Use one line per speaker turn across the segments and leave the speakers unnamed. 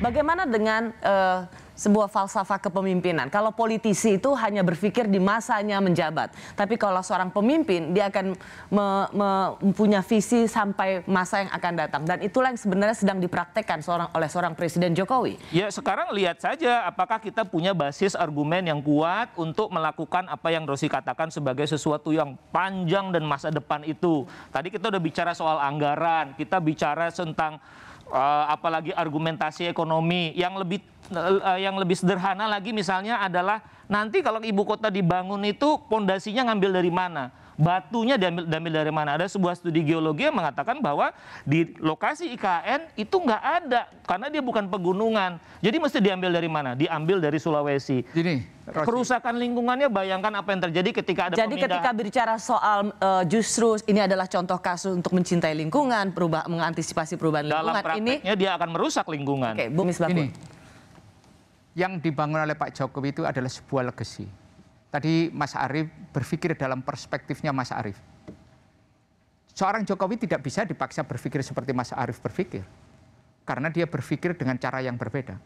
Bagaimana dengan sebuah falsafah kepemimpinan? Kalau politisi itu hanya berpikir di masanya menjabat, tapi kalau seorang pemimpin dia akan mempunyai visi sampai masa yang akan datang, dan itulah yang sebenarnya sedang dipraktekkan oleh seorang Presiden Jokowi.
Ya sekarang lihat saja apakah kita punya basis argumen yang kuat untuk melakukan apa yang Rosi katakan sebagai sesuatu yang panjang dan masa depan itu. Tadi kita udah bicara soal anggaran, kita bicara tentang apalagi argumentasi ekonomi yang lebih sederhana lagi misalnya adalah nanti kalau ibu kota dibangun itu pondasinya ngambil dari mana? Batunya diambil dari mana? Ada sebuah studi geologi yang mengatakan bahwa di lokasi IKN itu nggak ada karena dia bukan pegunungan. Jadi mesti diambil dari mana? Diambil dari Sulawesi. Kerusakan lingkungannya, bayangkan apa yang terjadi ketika ada
Jadi ketika bicara soal justru ini adalah contoh kasus untuk mencintai lingkungan, mengantisipasi perubahan lingkungan.
Dalam prakteknya dia akan merusak lingkungan.
Oke, Bu Misbahun.
Yang dibangun oleh Pak Jokowi itu adalah sebuah legacy. Tadi Mas Arief berpikir dalam perspektifnya Mas Arief. Seorang Jokowi tidak bisa dipaksa berpikir seperti Mas Arief berpikir. Karena dia berpikir dengan cara yang berbeda.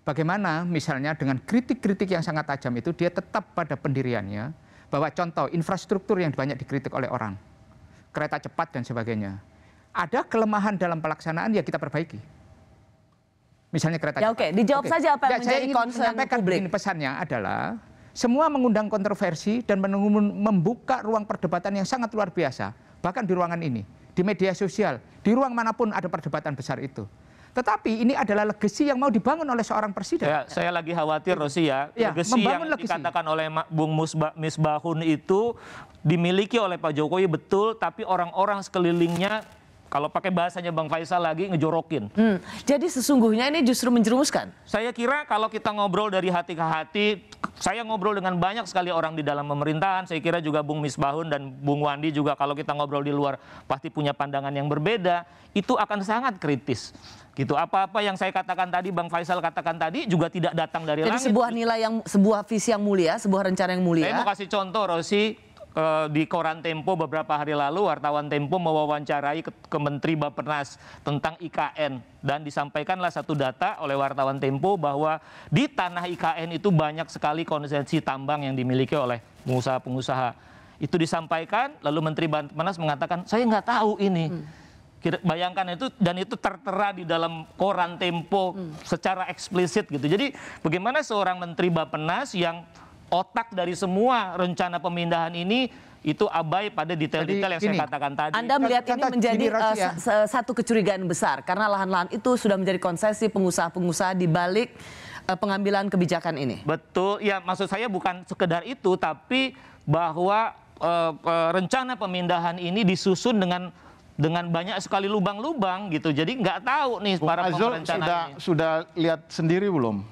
Bagaimana misalnya dengan kritik-kritik yang sangat tajam itu dia tetap pada pendiriannya. Bahwa contoh infrastruktur yang banyak dikritik oleh orang. Kereta cepat dan sebagainya. Ada kelemahan dalam pelaksanaan yang kita perbaiki. Misalnya kereta cepat.
Oke, dijawab saja apa yang menjadi concern publik.
Pesannya adalah semua mengundang kontroversi dan membuka ruang perdebatan yang sangat luar biasa. Bahkan di ruangan ini, di media sosial, di ruang manapun ada perdebatan besar itu. Tetapi ini adalah legasi yang mau dibangun oleh seorang presiden.
Saya lagi khawatir, Rosi, legasi yang dikatakan oleh Bung Misbahun itu dimiliki oleh Pak Jokowi betul, tapi orang-orang sekelilingnya, kalau pakai bahasanya Bang Faisal lagi, ngejorokin.
Jadi sesungguhnya ini justru menjerumuskan?
Saya kira kalau kita ngobrol dari hati ke hati, saya ngobrol dengan banyak sekali orang di dalam pemerintahan, saya kira juga Bung Misbahun dan Bung Wandi juga kalau kita ngobrol di luar pasti punya pandangan yang berbeda, itu akan sangat kritis. Gitu. Apa-apa yang saya katakan tadi, Bang Faisal katakan tadi juga tidak datang dari langit.
Jadi sebuah nilai sebuah visi yang mulia, sebuah rencana yang mulia.
Saya mau kasih contoh, Rosi. Di koran Tempo beberapa hari lalu wartawan Tempo mewawancarai ke Menteri Bappenas tentang IKN dan disampaikanlah satu data oleh wartawan Tempo bahwa di tanah IKN itu banyak sekali konsesi tambang yang dimiliki oleh pengusaha-pengusaha. Itu disampaikan lalu Menteri Bappenas mengatakan saya nggak tahu ini. Bayangkan itu, dan itu tertera di dalam koran Tempo secara eksplisit gitu. Jadi bagaimana seorang Menteri Bappenas yang otak dari semua rencana pemindahan ini itu abai pada detail-detail yang saya katakan tadi.
Anda melihat ini menjadi satu kecurigaan besar karena lahan-lahan itu sudah menjadi konsesi pengusaha-pengusaha di balik pengambilan kebijakan ini. Betul,
ya maksud saya bukan sekedar itu, tapi bahwa rencana pemindahan ini disusun dengan banyak sekali lubang-lubang gitu. Jadi nggak tahu nih para perencana ini.
Sudah lihat sendiri belum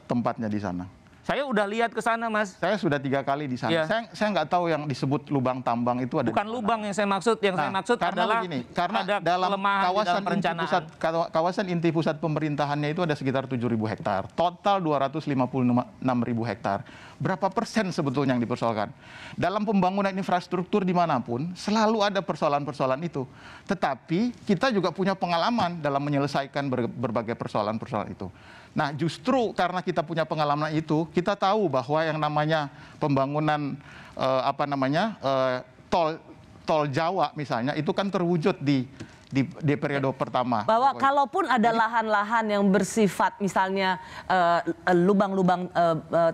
tempatnya di sana?
Saya udah lihat ke sana, Mas.
Saya sudah 3 kali di sana. Saya nggak tahu yang disebut lubang tambang itu ada.
Bukan lubang yang saya maksud. Yang saya maksud adalah
begini, karena
ada
dalam kawasan inti pusat pemerintahannya itu ada sekitar 7.000 hektar. Total 256.000 hektar. Berapa persen sebetulnya yang dipersoalkan? Dalam pembangunan infrastruktur dimanapun selalu ada persoalan-persoalan itu. Tetapi kita juga punya pengalaman dalam menyelesaikan berbagai persoalan-persoalan itu. Nah, justru karena kita punya pengalaman itu, kita tahu bahwa yang namanya pembangunan tol Jawa misalnya itu kan terwujud di periode pertama.
Bahwa kalaupun ada lahan-lahan yang bersifat misalnya lubang-lubang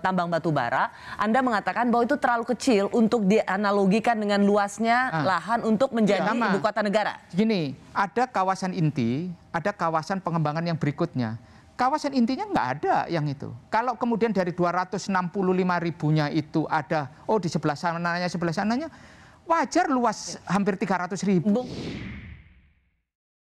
tambang batu bara, Anda mengatakan bahwa itu terlalu kecil untuk dianalogikan dengan luasnya lahan untuk menjadi ibu kota negara.
Gini, ada kawasan inti, ada kawasan pengembangan yang berikutnya. Kawasan intinya nggak ada yang itu. Kalau kemudian dari 265.000-nya itu ada, di sebelah sananya, wajar luas hampir 300.000.